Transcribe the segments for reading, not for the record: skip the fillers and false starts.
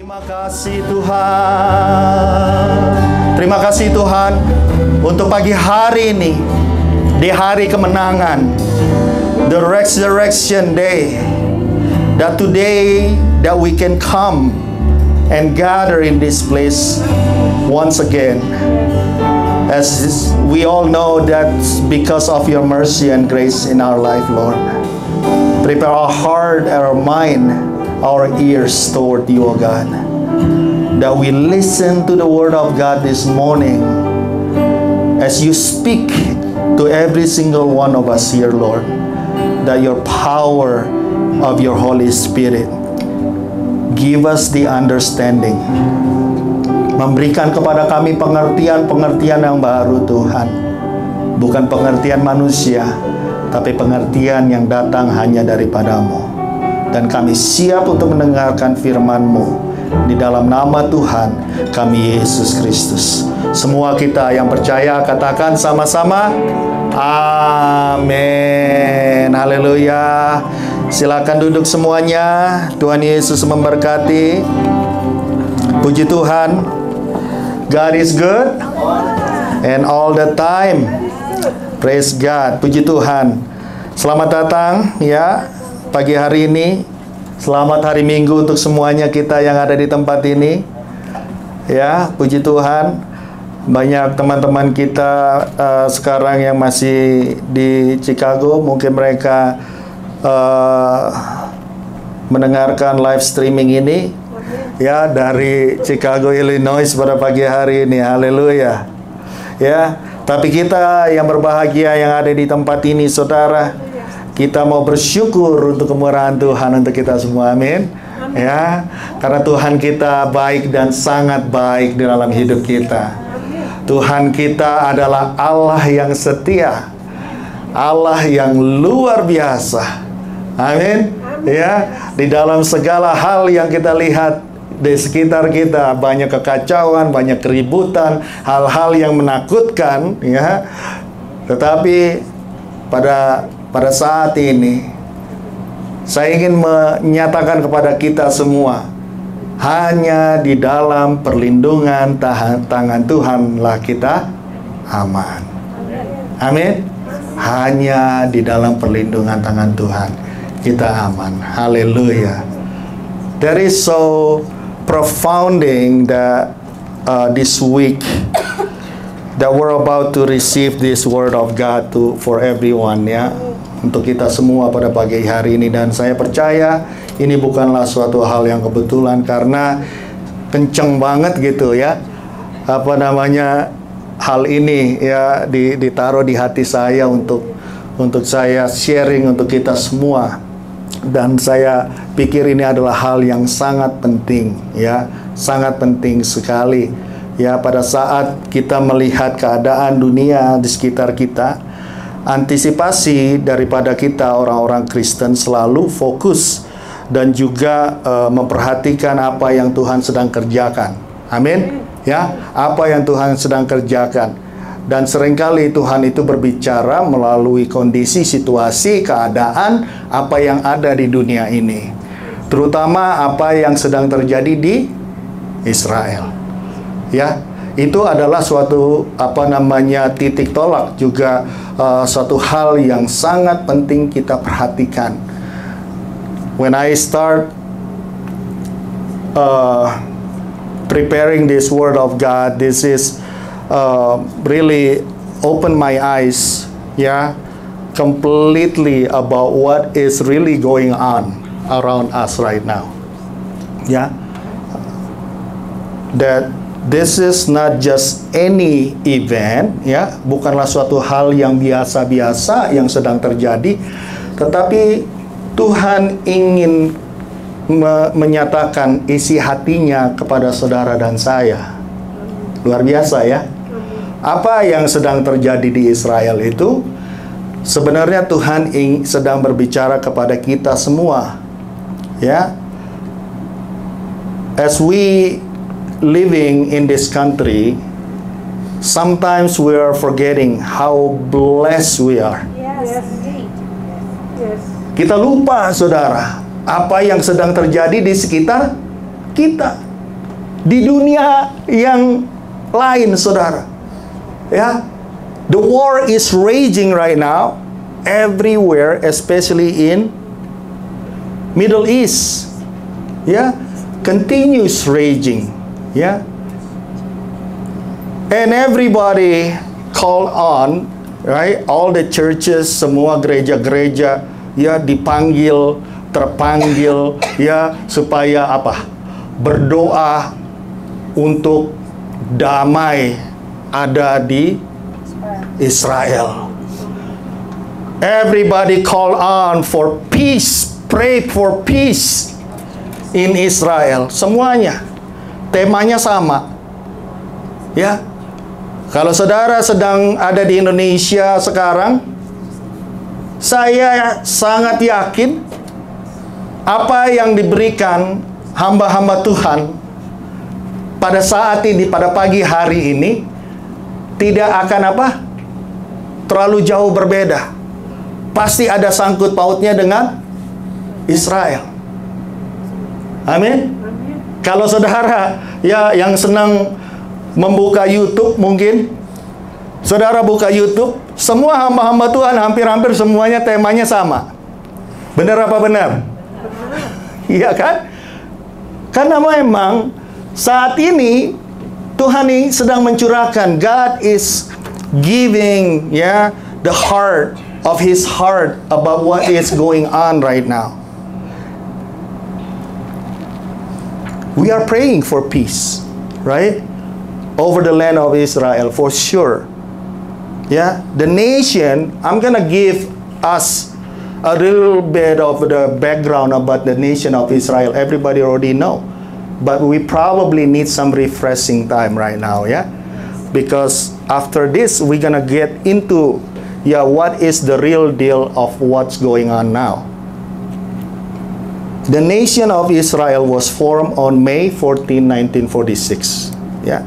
Terima kasih Tuhan. Terima kasih Tuhan untuk pagi hari ini, di hari kemenangan, the resurrection day, that today that we can come and gather in this place once again. As we all know, that's because of your mercy and grace in our life, Lord. Prepare our heart, our mind, our ears toward you, O God, that we listen to the word of God this morning as you speak to every single one of us here, Lord, that your power of your Holy Spirit give us the understanding, memberikan kepada kami pengertian-pengertian yang baru, Tuhan, bukan pengertian manusia, tapi pengertian yang datang hanya daripadamu. Dan kami siap untuk mendengarkan firman-Mu di dalam nama Tuhan kami Yesus Kristus. Semua kita yang percaya katakan sama-sama amin. Haleluya. Silakan duduk semuanya. Tuhan Yesus memberkati. Puji Tuhan. God is good and all the time. Praise God. Puji Tuhan. Selamat datang ya pagi hari ini. Selamat hari Minggu untuk semuanya kita yang ada di tempat ini. Ya, puji Tuhan. Banyak teman-teman kita sekarang yang masih di Chicago, mungkin mereka mendengarkan live streaming ini ya dari Chicago, Illinois pada pagi hari ini. Haleluya. Ya, tapi kita yang berbahagia yang ada di tempat ini, saudara, kita mau bersyukur untuk kemurahan Tuhan untuk kita semua, amin. Ya, karena Tuhan kita baik dan sangat baik di dalam hidup kita. Tuhan kita adalah Allah yang setia, Allah yang luar biasa, amin. Ya, di dalam segala hal yang kita lihat di sekitar kita, banyak kekacauan, banyak keributan, hal-hal yang menakutkan, ya. Tetapi pada saat ini, saya ingin menyatakan kepada kita semua, hanya di dalam perlindungan tangan Tuhanlah kita aman. Amin. Hanya di dalam perlindungan tangan Tuhan kita aman. Haleluya. That is so profounding that this week that we're about to receive this word of God for everyone, ya, untuk kita semua pada pagi hari ini. Dan saya percaya ini bukanlah suatu hal yang kebetulan, karena kenceng banget gitu ya, hal ini ya ditaruh di hati saya untuk saya sharing untuk kita semua. Dan saya pikir ini adalah hal yang sangat penting, ya, sangat penting sekali. Ya, pada saat kita melihat keadaan dunia di sekitar kita, antisipasi daripada kita orang-orang Kristen selalu fokus dan juga memperhatikan apa yang Tuhan sedang kerjakan. Amin. Ya, apa yang Tuhan sedang kerjakan. Dan seringkali Tuhan itu berbicara melalui kondisi, situasi, keadaan apa yang ada di dunia ini. Terutama apa yang sedang terjadi di Israel. Ya, itu adalah suatu titik tolak, juga suatu hal yang sangat penting kita perhatikan. When I start preparing this word of God, this is really open my eyes, yeah, completely about what is really going on around us right now. Yeah, that this is not just any event, ya, bukanlah suatu hal yang biasa-biasa yang sedang terjadi, tetapi Tuhan ingin menyatakan isi hatinya kepada saudara dan saya. Luar biasa ya. Apa yang sedang terjadi di Israel itu sebenarnya Tuhan sedang berbicara kepada kita semua. Ya. As we living in this country, sometimes we are forgetting how blessed we are. Yes. Yes. Kita lupa, saudara, apa yang sedang terjadi di sekitar kita. di dunia yang lain, saudara. Ya, the war is raging right now everywhere, especially in Middle East. Ya, continues raging. Ya, and everybody call on, right? All the churches, semua gereja-gereja, ya dipanggil, terpanggil, ya supaya apa? Berdoa untuk damai ada di Israel. Everybody call on for peace, pray for peace in Israel. Semuanya temanya sama. Ya. Kalau saudara sedang ada di Indonesia sekarang, saya sangat yakin apa yang diberikan hamba-hamba Tuhan pada saat ini, pada pagi hari ini, tidak akan apa? Terlalu jauh berbeda. Pasti ada sangkut pautnya dengan Israel. Amin. Kalau saudara ya yang senang membuka YouTube, mungkin saudara buka YouTube, semua hamba-hamba Tuhan hampir-hampir semuanya temanya sama. Benar apa benar? Iya kan? Karena memang saat ini Tuhan ini sedang mencurahkan, God is giving the heart of His heart about what is going on right now. We are praying for peace, right? Over the land of Israel, for sure. Yeah, the nation, I'm gonna give us a little bit of the background about the nation of Israel. Everybody already know. But we probably need some refreshing time right now, yeah? Because after this, we're gonna get into, what is the real deal of what's going on now. The nation of Israel was formed on May 14, 1946. Yeah.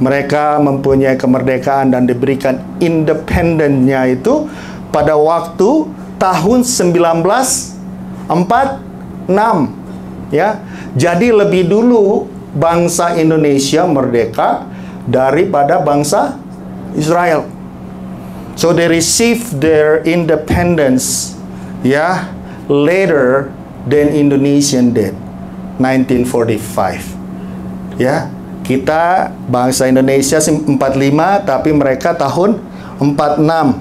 Mereka mempunyai kemerdekaan dan diberikan independennya itu pada waktu tahun 1946. Ya. Jadi lebih dulu bangsa Indonesia merdeka daripada bangsa Israel. So they received their independence later than Indonesian did, 1945. Ya. Kita bangsa Indonesia 45, tapi mereka tahun 46.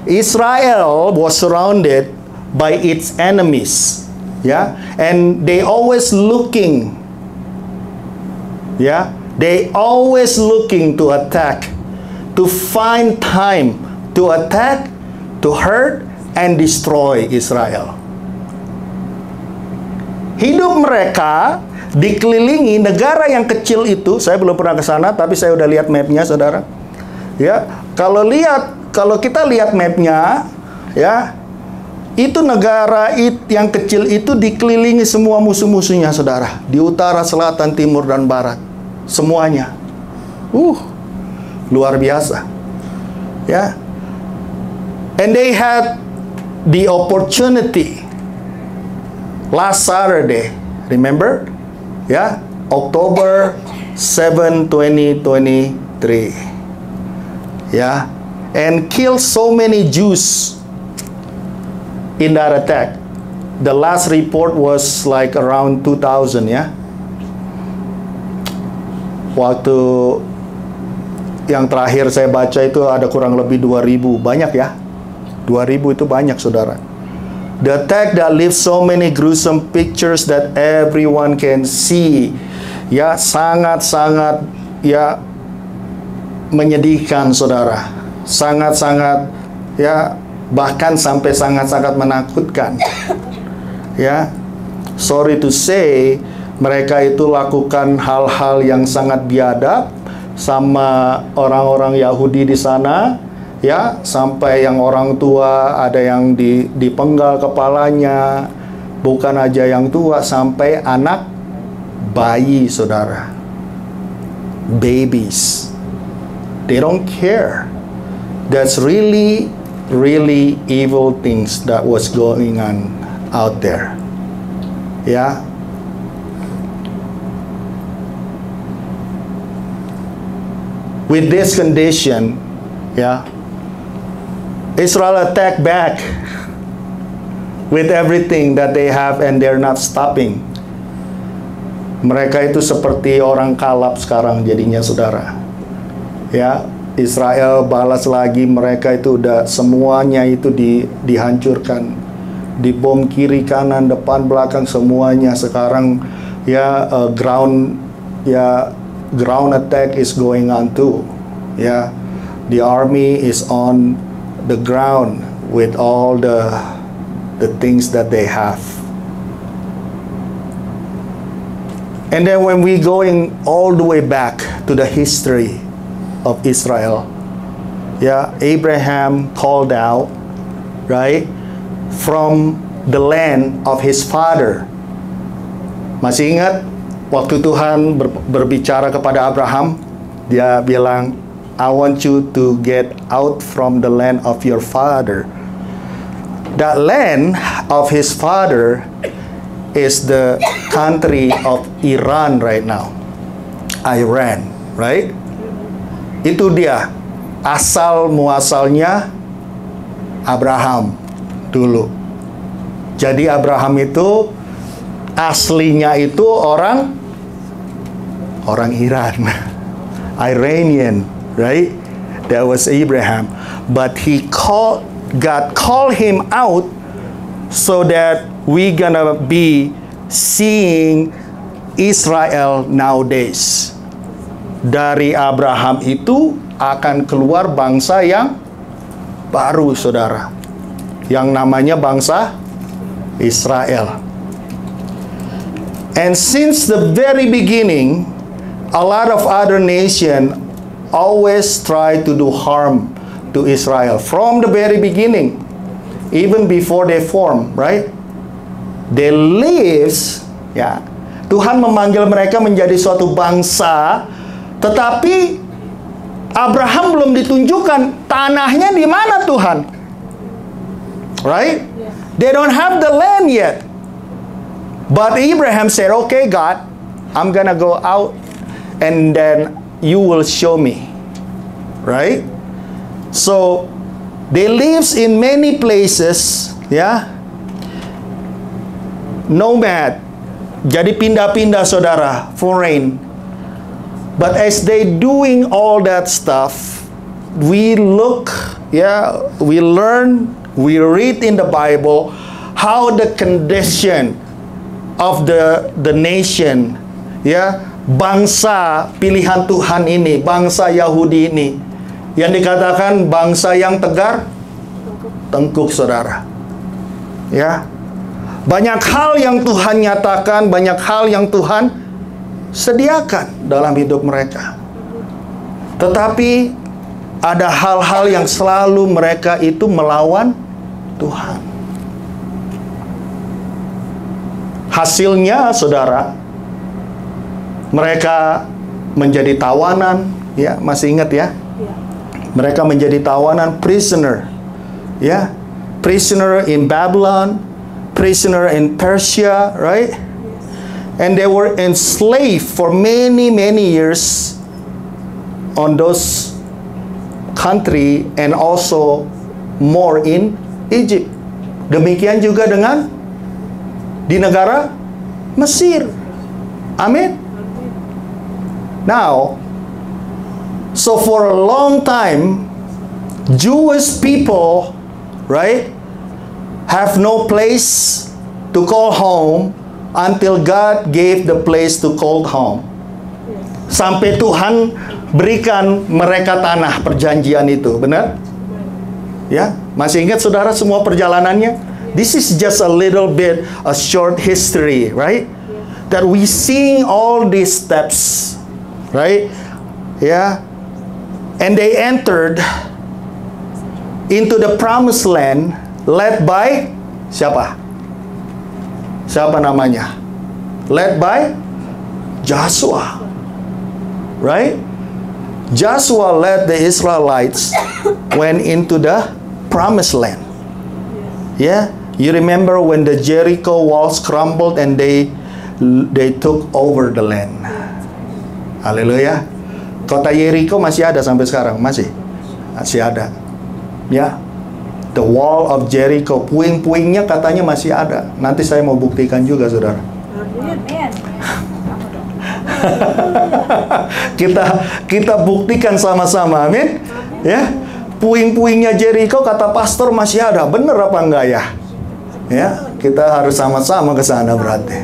Israel was surrounded by its enemies, and they always looking, they always looking to attack, to find time to attack, to hurt and destroy Israel. Hidup mereka dikelilingi negara yang kecil itu. Saya belum pernah ke sana, tapi saya udah lihat mapnya, saudara. Ya, kalau kita lihat mapnya, itu negara yang kecil itu dikelilingi semua musuh-musuhnya, saudara. Di utara, selatan, timur, dan barat, semuanya. Luar biasa. Ya, and they had the opportunity last Saturday, remember? October 7, 2023. And killed so many Jews in that attack. The last report was like around 2,000, Waktu yang terakhir saya baca itu ada kurang lebih 2.000. Banyak ya? 2.000 itu banyak, saudara. The attack that leaves so many gruesome pictures that everyone can see. Sangat-sangat menyedihkan, saudara. Sangat-sangat bahkan sampai sangat-sangat menakutkan. Sorry to say, mereka itu lakukan hal-hal yang sangat biadab sama orang-orang Yahudi di sana. Sampai yang orang tua ada yang dipenggal kepalanya, bukan aja yang tua, sampai anak bayi, saudara. Babies. They don't care. That's really, really evil things that was going on out there. with this condition, yeah, Israel attack back with everything that they have and they're not stopping. Mereka itu seperti orang kalap sekarang jadinya, saudara. Ya, Israel balas lagi, mereka itu udah semuanya itu dihancurkan. Dibom kiri, kanan, depan, belakang, semuanya. Sekarang ya ground attack is going on too. Ya, the army is on the ground with all the things that they have. And then when we going all the way back to the history of Israel, yeah, Abraham called out, right, from the land of his father. Masih ingat waktu Tuhan berbicara kepada Abraham, dia bilang, I want you to get out from the land of your father. That land of his father is the country of Iran right now. Iran, right? Itu dia asal muasalnya Abraham dulu. Jadi Abraham itu aslinya itu orang Iran. Iranian, right? That was Abraham. But God called him out so that we gonna be seeing Israel nowadays. Dari Abraham itu akan keluar bangsa yang baru, saudara, yang namanya bangsa Israel. And since the very beginning, a lot of other nations always try to do harm to Israel from the very beginning, even before they form, right? They lives, ya. Tuhan memanggil mereka menjadi suatu bangsa, tetapi Abraham belum ditunjukkan tanahnya di mana, Tuhan. Right? They don't have the land yet. But Abraham said, "Okay, God, I'm gonna go out and then you will show me." Right? So they lives in many places, ya. Nomad. Jadi pindah-pindah, saudara, foreign. But as they doing all that stuff, we look, yeah, we learn, we read in the Bible how the condition of the nation, ya, bangsa pilihan Tuhan ini, bangsa Yahudi ini, yang dikatakan bangsa yang tegar, tengkuk, saudara. Ya, banyak hal yang Tuhan nyatakan, banyak hal yang Tuhan sediakan dalam hidup mereka. Tetapi ada hal-hal yang selalu mereka itu melawan Tuhan. Hasilnya, saudara, mereka menjadi tawanan, ya, masih ingat ya? Mereka menjadi tawanan, prisoner, ya, prisoner in Babylon, prisoner in Persia, right? And they were enslaved for many years on those country and also more in Egypt. Demikian juga dengan di negara Mesir. Amin. Now, so for a long time, Jewish people, right, have no place to call home until God gave the place to call home. Sampai Tuhan berikan mereka tanah perjanjian itu, benar? Ya, masih ingat, saudara, semua perjalanannya? This is just a little bit a short history, right? That we seeing all these steps, right? Yeah. And they entered into the promised land led by siapa? Siapa namanya? Led by Joshua. Right? Joshua led the Israelites went into the promised land. Yeah? You remember when the Jericho walls crumbled and they took over the land. Hallelujah. Kota Jericho masih ada sampai sekarang, masih ada. Ya, the wall of Jericho, puing-puingnya katanya masih ada. Nanti saya mau buktikan juga, saudara. Amin. kita buktikan sama-sama, amin. Ya, puing-puingnya Jericho kata pastor masih ada, bener apa enggak ya? Ya, kita harus sama-sama ke sana berarti.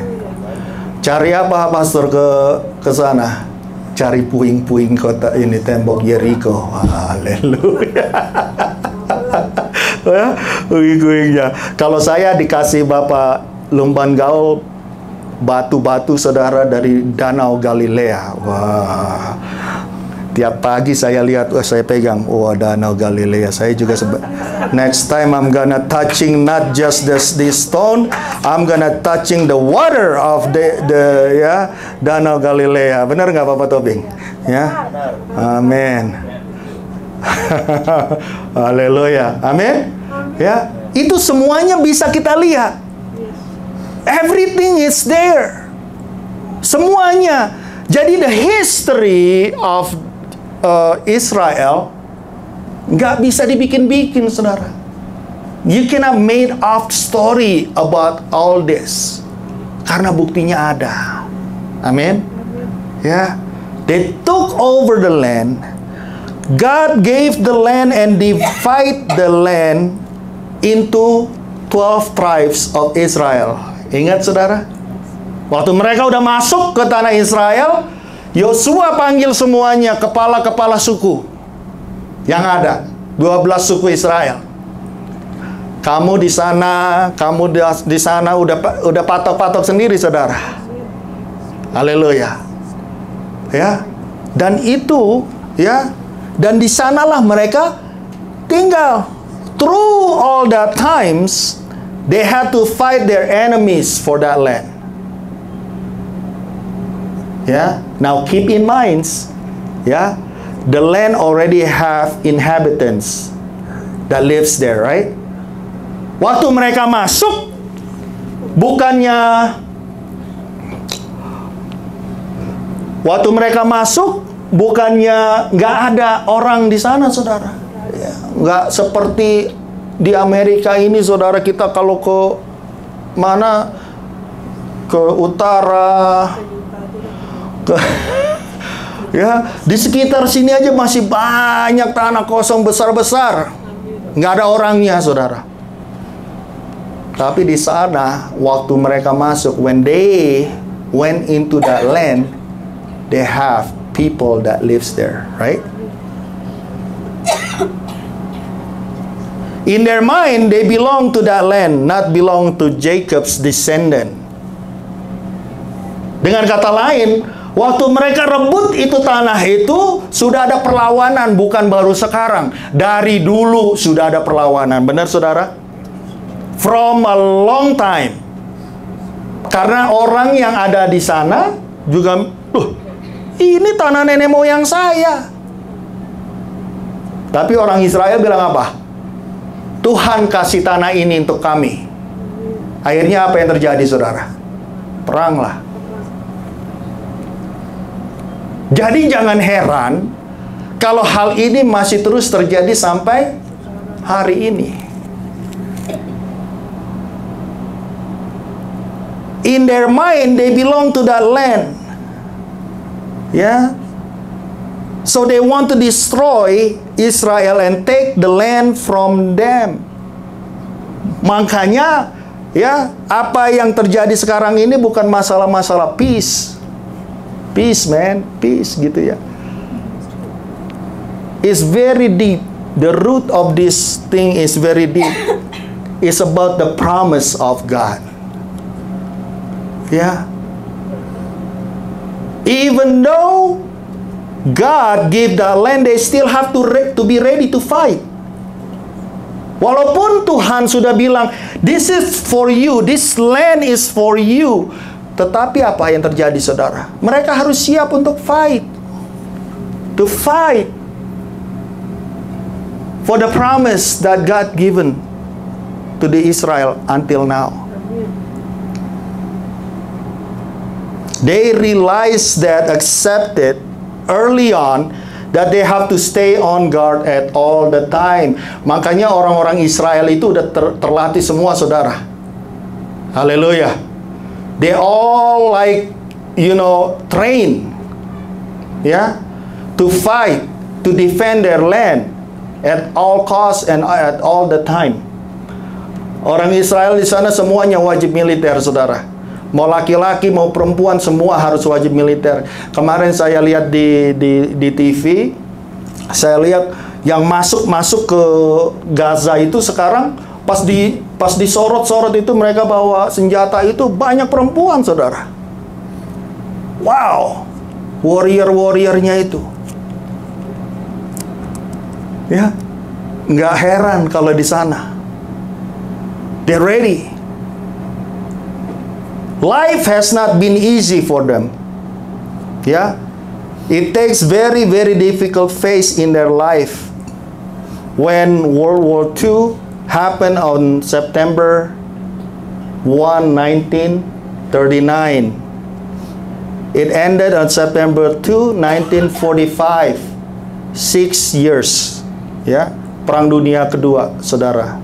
Cari apa pastor ke sana? Cari puing-puing kota ini, tembok Jericho. Haleluya. Ya, puing-puingnya. Kalau saya dikasih Bapak lumban gaul batu-batu saudara dari Danau Galilea. Wah. Tiap pagi saya lihat, saya pegang, Danau Galilea. Saya juga next time I'm gonna touching not just this stone, I'm gonna touching the water of the Danau Galilea. Benar nggak Bapak Tobing? Ya, amin. Haleluya, amin. Ya, itu semuanya bisa kita lihat. Everything is there. Semuanya. Jadi the history of Israel nggak bisa dibikin-bikin, saudara. You cannot made up story about all this, karena buktinya ada. Amin. Ya, they took over the land. God gave the land and divide the land into 12 tribes of Israel. Ingat, saudara? Waktu mereka udah masuk ke tanah Israel, Yosua panggil semuanya kepala-kepala suku yang ada, 12 suku Israel. Kamu di sana udah patok-patok sendiri, saudara. Haleluya. Ya. Dan itu, ya, dan di sanalah mereka tinggal. Through all that times, they had to fight their enemies for that land. Yeah. Now keep in mind, yeah, the land already have inhabitants that lives there, right? Waktu mereka masuk, bukannya nggak ada orang di sana, saudara. Ya, nggak seperti di Amerika ini, saudara. Kita kalau ke mana, ke utara, ya, di sekitar sini aja masih banyak tanah kosong besar-besar, nggak ada orangnya, saudara. Tapi di sana waktu mereka masuk, when they went into that land, they have people that lives there, right? In their mind, they belong to that land, not belong to Jacob's descendant. Dengan kata lain, waktu mereka rebut itu tanah itu, sudah ada perlawanan, bukan baru sekarang. Dari dulu sudah ada perlawanan. Benar, saudara? From a long time. Karena orang yang ada di sana juga, ini tanah nenek moyang saya. Tapi orang Israel bilang apa? Tuhan kasih tanah ini untuk kami. Akhirnya apa yang terjadi, saudara? Peranglah. Jadi jangan heran kalau hal ini masih terus terjadi sampai hari ini. In their mind, they belong to that land. Yeah. So they want to destroy Israel and take the land from them. Makanya, ya, apa yang terjadi sekarang ini bukan masalah-masalah peace. Peace, man, peace gitu ya. It's very deep. The root of this thing is very deep. It's about the promise of God. Yeah. Even though God gave the land, they still have to be ready to fight. Walaupun Tuhan sudah bilang, this is for you, this land is for you. Tetapi apa yang terjadi, saudara? Mereka harus siap untuk fight. To fight for the promise that God given to the Israel until now. They realize that, accepted early on that they have to stay on guard at all the time. Makanya orang-orang Israel itu udah terlatih semua, saudara. Haleluya. They all train, to fight, to defend their land at all costs and at all the time. Orang Israel di sana semuanya wajib militer, saudara. Mau laki-laki, mau perempuan, semua harus wajib militer. Kemarin saya lihat di TV, saya lihat yang masuk ke Gaza itu sekarang pas disorot-sorot itu mereka bawa senjata itu banyak perempuan, saudara. Wow, warrior-warriornya itu. Ya, nggak heran kalau di sana. They're ready. Life has not been easy for them. It takes very, very difficult phase in their life. When World War II happened on September 1, 1939. It ended on September 2, 1945. 6 years. Perang Dunia Kedua, saudara.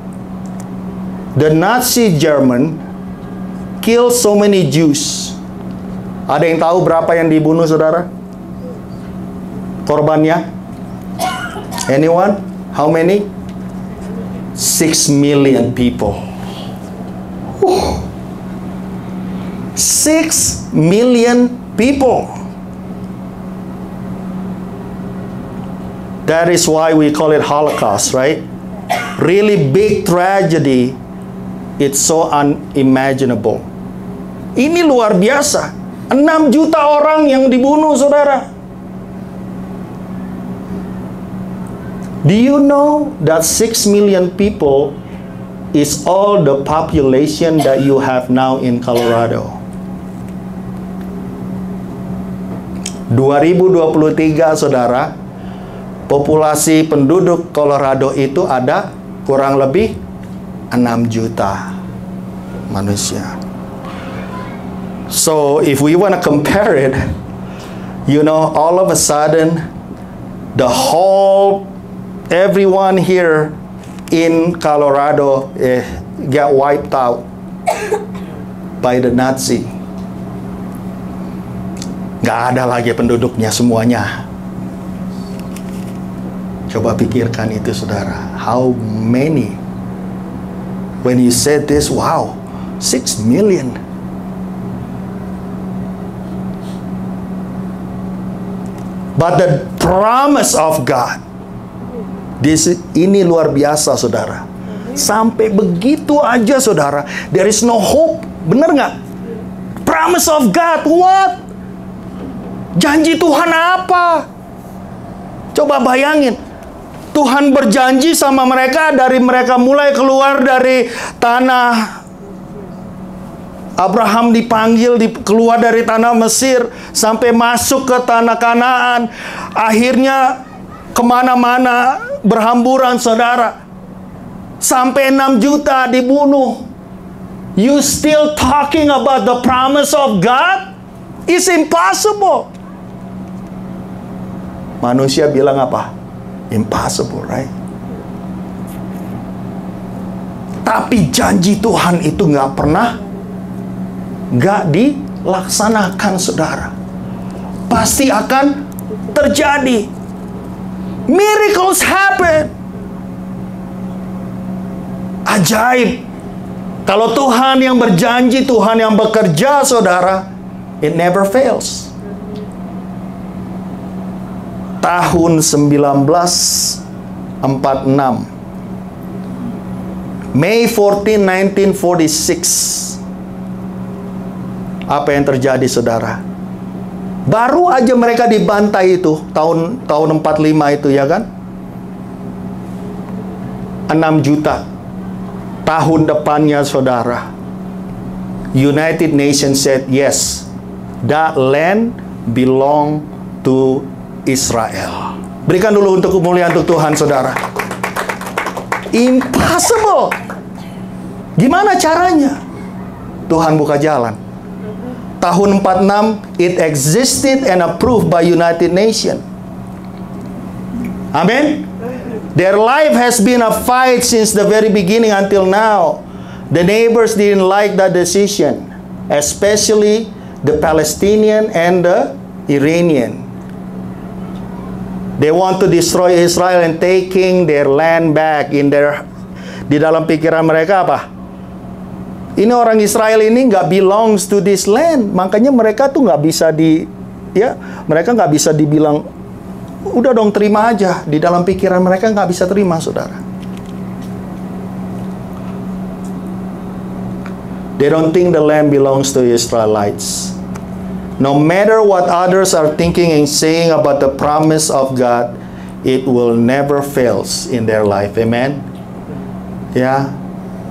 The Nazi German kill so many Jews. Ada yang tahu berapa yang dibunuh, saudara? Korbannya? Anyone? How many? 6 million people. 6 million people. That is why we call it Holocaust, right? Really big tragedy. It's so unimaginable. Ini luar biasa. 6 juta orang yang dibunuh, saudara. Do you know that 6 million people is all the population that you have now in Colorado? 2023, saudara, populasi penduduk Colorado itu ada kurang lebih 6 juta manusia. So if we want to compare it, all of a sudden everyone here in Colorado get wiped out by the Nazi. Gak ada lagi penduduknya semuanya. Coba pikirkan itu, saudara. How many? When you said this, wow, 6 million. But the promise of God, ini luar biasa, saudara. Sampai begitu aja, saudara. There is no hope. Benar nggak? Promise of God, what? Janji Tuhan apa? Coba bayangin. Tuhan berjanji sama mereka dari mereka mulai keluar dari tanah. Abraham dipanggil keluar dari tanah Mesir sampai masuk ke tanah Kanaan. Akhirnya kemana-mana berhamburan, saudara. Sampai 6 juta dibunuh. You still talking about the promise of God? It's impossible. Manusia bilang apa? Impossible, right? Tapi janji Tuhan itu nggak dilaksanakan, saudara. Pasti akan terjadi. Miracles happen. Ajaib. Kalau Tuhan yang berjanji, Tuhan yang bekerja, saudara, it never fails. Tahun 1946, May 14, 1946. Apa yang terjadi, saudara? Baru aja mereka dibantai itu tahun 45 itu, ya kan? 6 juta. Tahun depannya, saudara, United Nations said yes, that land belong to Israel. Berikan dulu untuk kemuliaan untuk Tuhan, saudara. Impossible. Gimana caranya? Tuhan buka jalan. tahun 46, it existed and approved by United Nations. Amen. Their life has been a fight since the very beginning until now. The neighbors didn't like that decision, especially the Palestinian and the Iranian. They want to destroy Israel and taking their land back in their. Di dalam pikiran mereka apa? Ini orang Israel ini nggak belongs to this land, makanya mereka tuh nggak bisa mereka nggak bisa dibilang, udah dong terima aja. Di dalam pikiran mereka nggak bisa terima, saudara. They don't think the land belongs to Israelites. No matter what others are thinking and saying about the promise of God, it will never fails in their life. Amen? Yeah.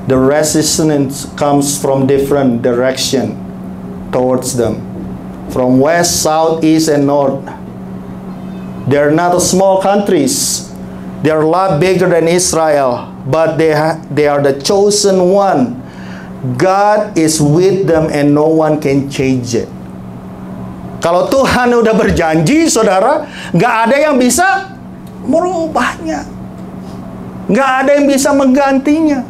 The resistance comes from different direction towards them. From west, south, east, and north. They're not small countries. They're a lot bigger than Israel. But they are the chosen one. God is with them and no one can change it. Kalau Tuhan udah berjanji, saudara, nggak ada yang bisa merubahnya. Nggak ada yang bisa menggantinya.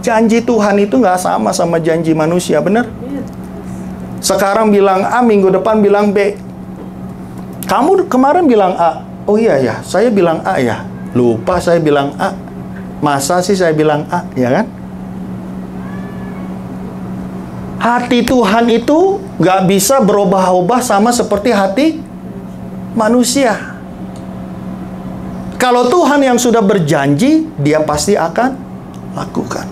Janji Tuhan itu nggak sama janji manusia, benar? Sekarang bilang A, minggu depan bilang B. Kamu kemarin bilang A. Oh iya ya, saya bilang A ya. Lupa saya bilang A. Masa sih saya bilang A, ya kan? Hati Tuhan itu nggak bisa berubah-ubah sama seperti hati manusia. Kalau Tuhan yang sudah berjanji, Dia pasti akan lakukan.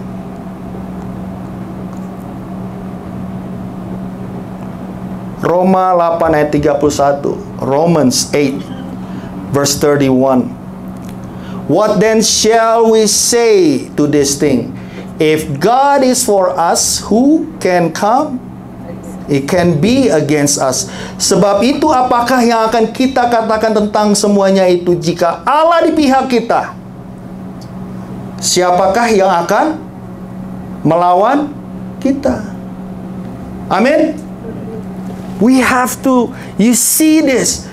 Roma 8 ayat 31. Romans 8 verse 31. What then shall we say to this thing? If God is for us, who can come? It can be against us. Sebab itu apakah yang akan kita katakan tentang semuanya itu? Jika Allah di pihak kita, siapakah yang akan melawan kita? Amin. We have to, you see this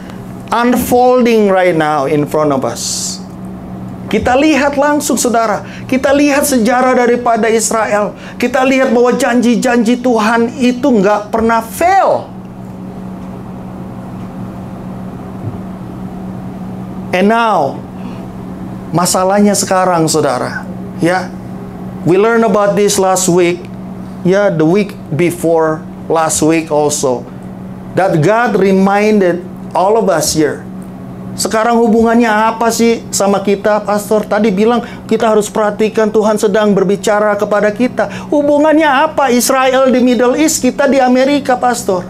unfolding right now in front of us. Kita lihat langsung, saudara. Kita lihat sejarah daripada Israel. Kita lihat bahwa janji-janji Tuhan itu nggak pernah fail. And now, masalahnya sekarang, saudara. Ya, we learn about this last week. Ya, the week before last week also. That God reminded all of us here. Sekarang hubungannya apa sih sama kita, Pastor? Tadi bilang kita harus perhatikan Tuhan sedang berbicara kepada kita. Hubungannya apa? Israel di Middle East, kita di Amerika, Pastor.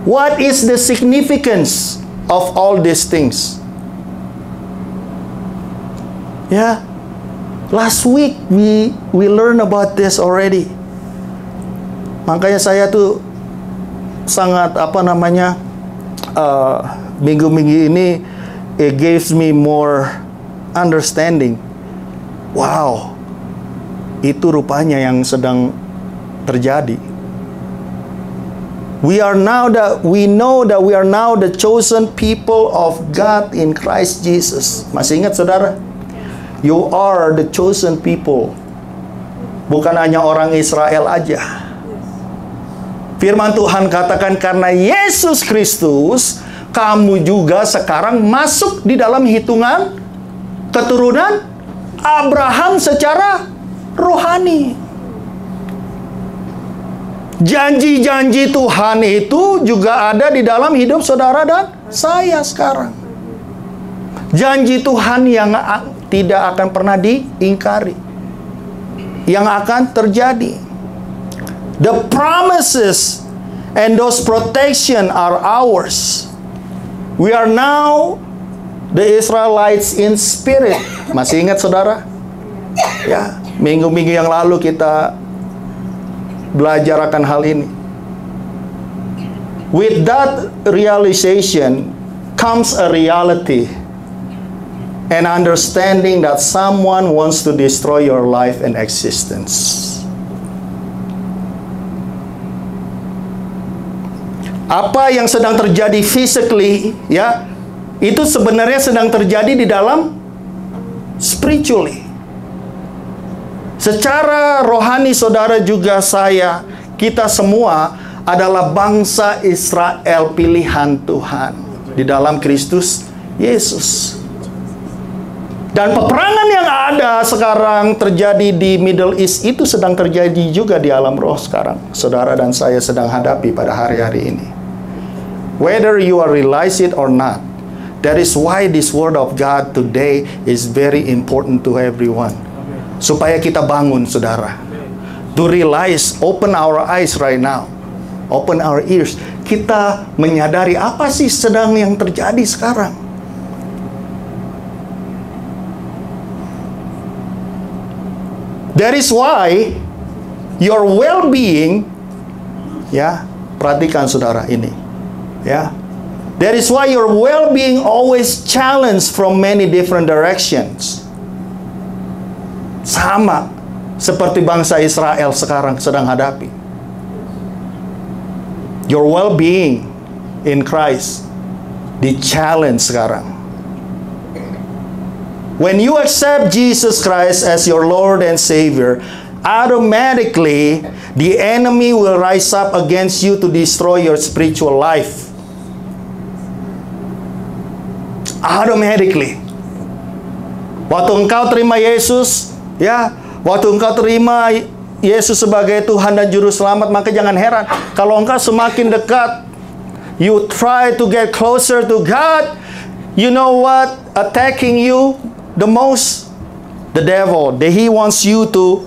What is the significance of all these things? Ya, last week we learn about this already. Makanya saya tuh sangat minggu-minggu ini it gives me more understanding. Wow, itu rupanya yang sedang terjadi. We know that we are now the chosen people of God in Christ Jesus. Masih ingat, saudara? You are the chosen people. Bukan hanya orang Israel aja. Firman Tuhan katakan karena Yesus Kristus, kamu juga sekarang masuk di dalam hitungan keturunan Abraham secara rohani. Janji-janji Tuhan itu juga ada di dalam hidup saudara dan saya sekarang. Janji Tuhan yang tidak akan pernah diingkari, yang akan terjadi. The promises and those protection are ours. We are now the Israelites in spirit. Masih ingat, saudara? Ya, minggu-minggu yang lalu kita belajar akan hal ini. With that realization comes a reality and understanding that someone wants to destroy your life and existence. Apa yang sedang terjadi physically, ya, itu sebenarnya sedang terjadi di dalam spiritually. Secara rohani saudara juga saya, kita semua adalah bangsa Israel pilihan Tuhan di dalam Kristus Yesus. Dan peperangan yang ada sekarang terjadi di Middle East itu sedang terjadi juga di alam roh sekarang. Saudara dan saya sedang hadapi pada hari-hari ini. Whether you are realize it or not, that is why this word of God today is very important to everyone. Supaya kita bangun, saudara. To realize, open our eyes right now. Open our ears. Kita menyadari apa sih sedang yang terjadi sekarang. That is why your well-being, ya, perhatikan saudara ini, ya. That is why your well-being always challenged from many different directions. Sama seperti bangsa Israel sekarang sedang hadapi. Your well-being in Christ di-challenge sekarang. When you accept Jesus Christ as your Lord and Savior, automatically the enemy will rise up against you to destroy your spiritual life. Automatically. Waktu engkau terima Yesus, ya, waktu engkau terima Yesus sebagai Tuhan dan Juru Selamat, maka jangan heran kalau engkau semakin dekat, you try to get closer to God, you know what attacking you the most? The devil. He wants you to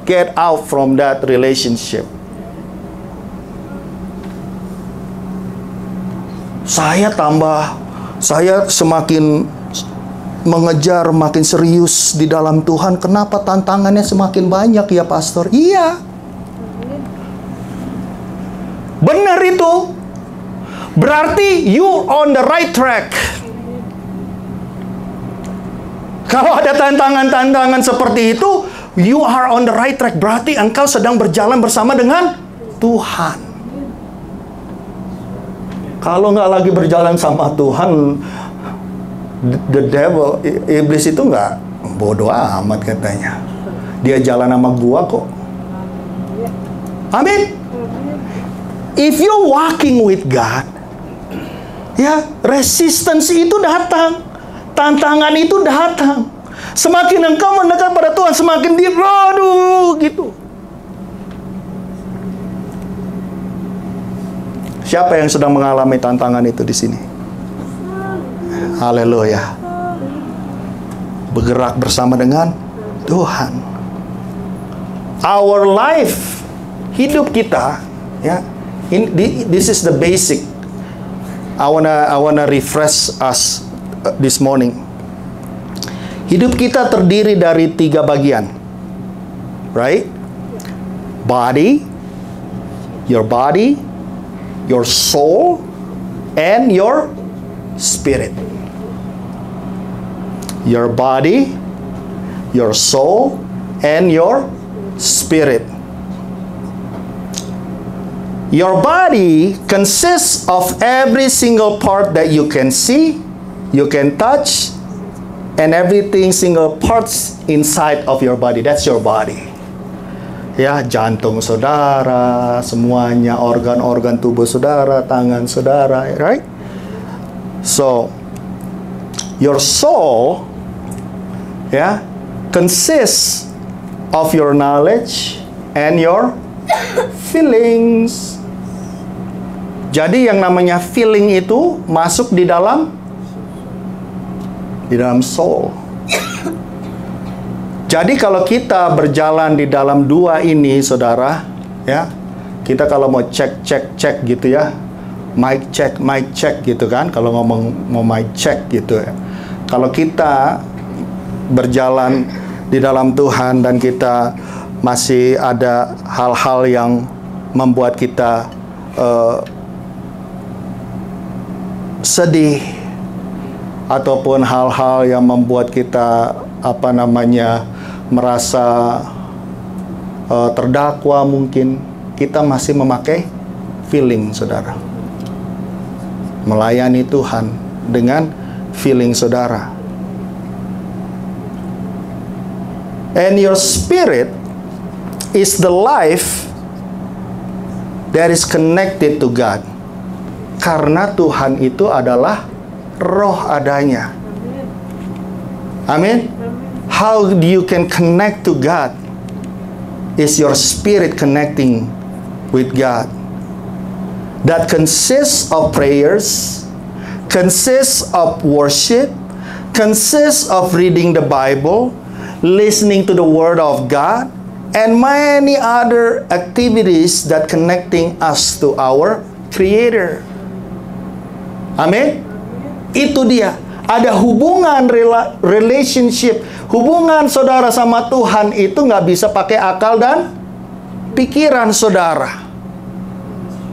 get out from that relationship. Saya semakin mengejar, makin serius di dalam Tuhan. Kenapa tantangannya semakin banyak ya, Pastor? Iya. Benar itu. Berarti you on the right track. Kalau ada tantangan-tantangan seperti itu, you are on the right track. Berarti engkau sedang berjalan bersama dengan Tuhan. Kalau nggak lagi berjalan sama Tuhan, the devil, iblis itu nggak bodoh amat katanya. Dia jalan sama gua kok. Amin. If you walking with God, ya, resistance itu datang. Tantangan itu datang. Semakin engkau mendekat pada Tuhan, semakin dia, aduh, gitu. Siapa yang sedang mengalami tantangan itu di sini? Haleluya. Bergerak bersama dengan Tuhan. Our life, hidup kita, ya. This is the basic. I wanna refresh us this morning. Hidup kita terdiri dari 3 bagian, right? Body, your soul, and your spirit. Your body, your soul, and your spirit. Your body consists of every single part that you can see, you can touch, and everything single parts inside of your body. That's your body. Ya, jantung saudara, semuanya, organ-organ tubuh saudara, tangan saudara, right? So, your soul, ya, consists of your knowledge and your feelings. Jadi yang namanya feeling itu masuk di dalam soul. Jadi kalau kita berjalan di dalam 2 ini, saudara, ya, kita kalau mau cek gitu ya, mic check gitu kan, kalau ngomong mau mic check gitu ya. Kalau kita berjalan di dalam Tuhan dan kita masih ada hal-hal yang membuat kita sedih, ataupun hal-hal yang membuat kita merasa terdakwa, mungkin kita masih memakai feeling saudara. Melayani Tuhan dengan feeling saudara. And your spirit is the life that is connected to God. Karena Tuhan itu adalah roh adanya. Amin. How you can connect to God is your spirit connecting with God. That consists of prayers, consists of worship, consists of reading the Bible, listening to the Word of God, and many other activities that connecting us to our Creator. Amin. Itu dia. Ada hubungan relationship. Hubungan saudara sama Tuhan itu nggak bisa pakai akal dan pikiran saudara.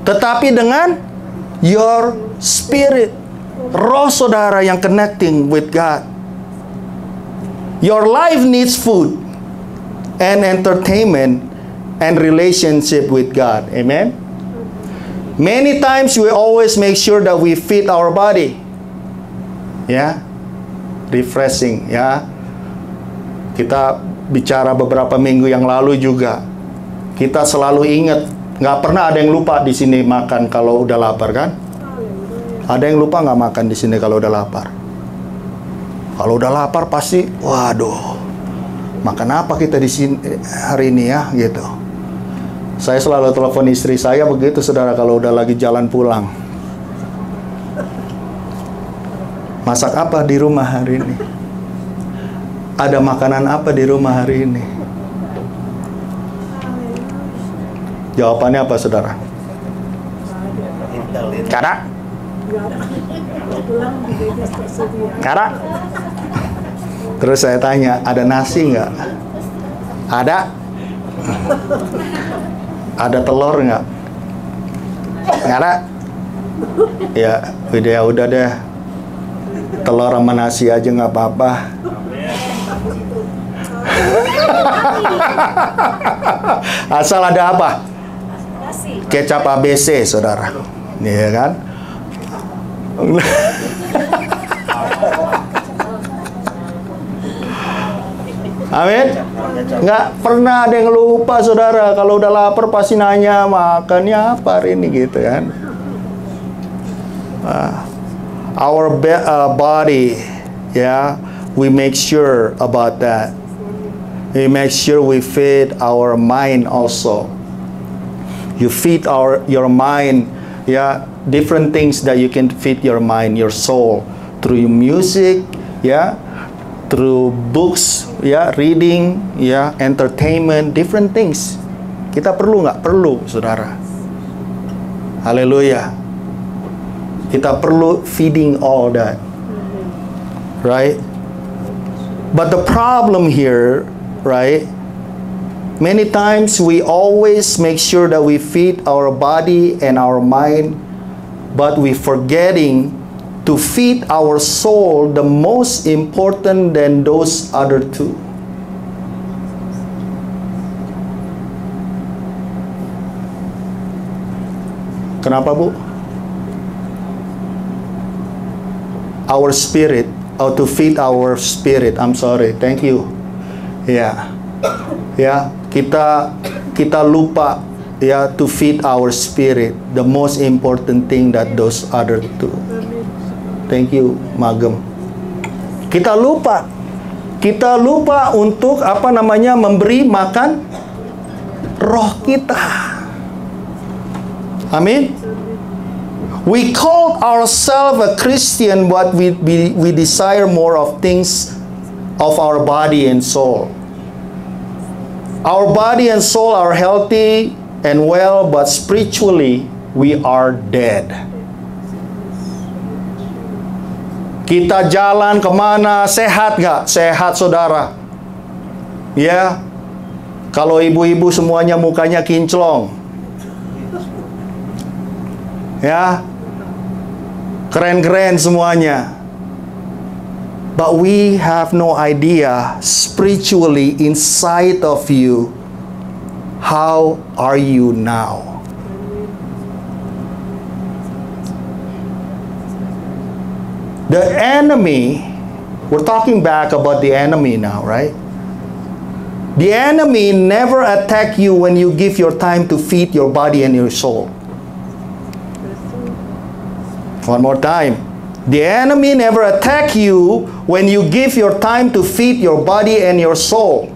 Tetapi dengan your spirit. Roh saudara yang connecting with God. Your life needs food and entertainment and relationship with God. Amen. Many times we always make sure that we feed our body. Ya, refreshing ya. Kita bicara beberapa minggu yang lalu juga. Kita selalu ingat, nggak pernah ada yang lupa di sini makan kalau udah lapar kan? Ada yang lupa nggak makan di sini kalau udah lapar? Kalau udah lapar pasti, waduh, makan apa kita di sini hari ini ya, gitu. Saya selalu telepon istri saya begitu, saudara, kalau udah lagi jalan pulang. Masak apa di rumah hari ini? Ada makanan apa di rumah hari ini? Jawabannya apa, saudara? Kara? Kara? Terus saya tanya, ada nasi nggak? Ada? Ada telur nggak? Nggak ada? Ya udah deh. Telur sama nasi aja nggak apa-apa. Asal ada apa? Kecap ABC, saudara. Iya kan? Amin. Nggak pernah ada yang lupa, saudara. Kalau udah lapar pasti nanya makannya apa hari ini, gitu kan? Our body, yeah, we make sure about that. We make sure we feed our mind also. You feed your mind, yeah, different things that you can feed your mind, your soul, through music, yeah, through books, yeah, reading, yeah, entertainment, different things. Kita perlu nggak? Perlu, saudara. Haleluya. Kita perlu feeding all that. Right? But the problem here, right? Many times we always make sure that we feed our body and our mind, but we forgetting to feed our soul, the most important than those other two. Kenapa, Bu? Our spirit, or to feed our spirit. I'm sorry. Thank you. Ya, ya, kita lupa, ya, to feed our spirit. The most important thing that those other two. Thank you, Magem. Kita lupa untuk memberi makan roh kita. Amin. We call ourselves a Christian, but we desire more of things of our body and soul. Our body and soul are healthy and well, but spiritually we are dead. Kita jalan kemana, sehat nggak? Sehat, saudara. Ya, kalau ibu-ibu semuanya mukanya kinclong. Ya, keren-keren semuanya. But we have no idea spiritually inside of you, how are you now? The enemy, we're talking back about the enemy now, right? The enemy never attack you when you give your time to feed your body and your soul. One more time. The enemy never attack you when you give your time to feed your body and your soul.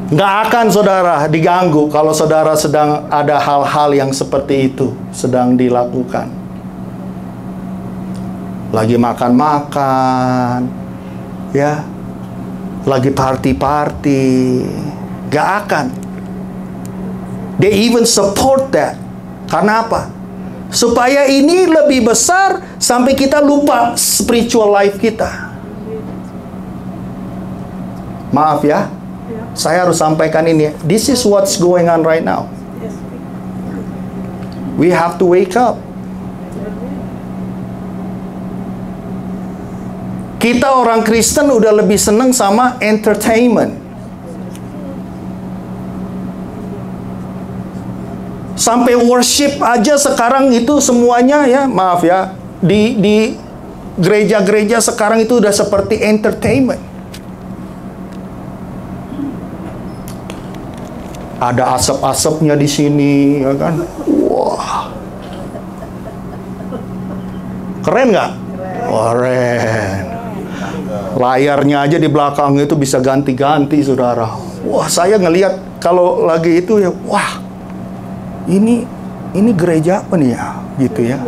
Nggak akan saudara diganggu kalau saudara sedang ada hal-hal yang seperti itu sedang dilakukan. Lagi makan-makan, ya, lagi party-party, nggak akan. They even support that. Karena apa? Supaya ini lebih besar sampai kita lupa spiritual life kita. Maaf ya, saya harus sampaikan ini. This is what's going on right now. We have to wake up. Kita orang Kristen udah lebih seneng sama entertainment. Sampai worship aja sekarang itu semuanya ya, maaf ya, di gereja-gereja sekarang itu udah seperti entertainment. Ada asap-asapnya di sini, ya kan? Wah, keren nggak? Keren. Layarnya aja di belakang itu bisa ganti-ganti, saudara. Wah, saya ngelihat kalau lagi itu ya, wah. Ini gereja apa nih ya, gitu ya.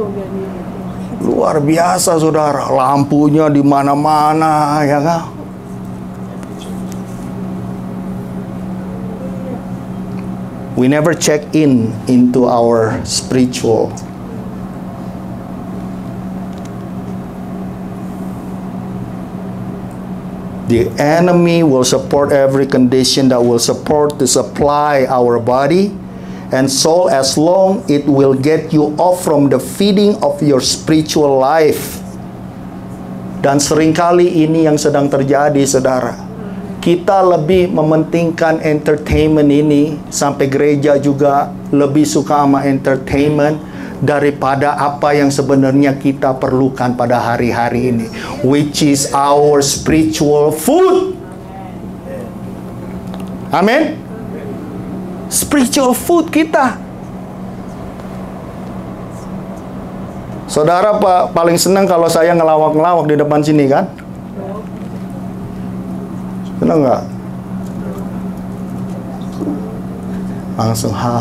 Luar biasa saudara, lampunya di mana-mana ya kan. We never check into our spiritual. The enemy will support every condition that will support to supply our body and soul as long it will get you off from the feeding of your spiritual life. Dan seringkali ini yang sedang terjadi, saudara. Kita lebih mementingkan entertainment ini, sampai gereja juga lebih suka sama entertainment daripada apa yang sebenarnya kita perlukan pada hari-hari ini, which is our spiritual food. Amin. Spiritual food kita. Saudara paling senang kalau saya ngelawak-ngelawak di depan sini kan? Senang nggak? Langsung ha.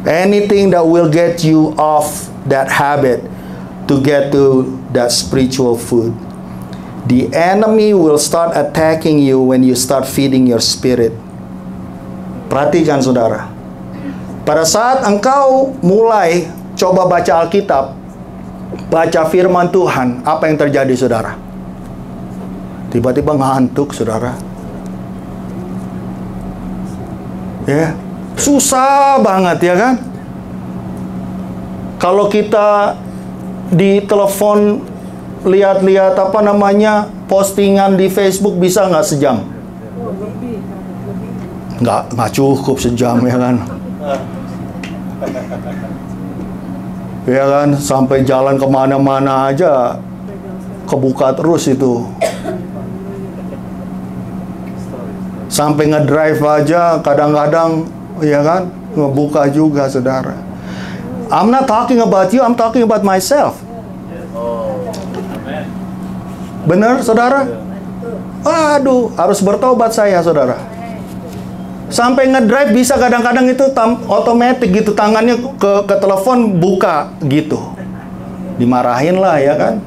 Anything that will get you off that habit to get to that spiritual food. The enemy will start attacking you when you start feeding your spirit. Perhatikan saudara. Pada saat engkau mulai coba baca Alkitab, baca firman Tuhan, apa yang terjadi saudara? Tiba-tiba ngantuk saudara. Ya, susah banget ya kan? Kalau kita di telepon lihat-lihat apa namanya postingan di Facebook bisa nggak sejam? Nggak cukup sejam ya kan? Ya kan, sampai jalan kemana-mana aja kebuka terus itu. Sampai ngedrive aja kadang-kadang ya kan ngebuka juga saudara. I'm not talking about you, I'm talking about myself. Benar, saudara? Aduh, harus bertobat saya, saudara. Sampai ngedrive bisa kadang-kadang itu otomatis gitu, tangannya ke telepon buka gitu. Dimarahin lah ya kan?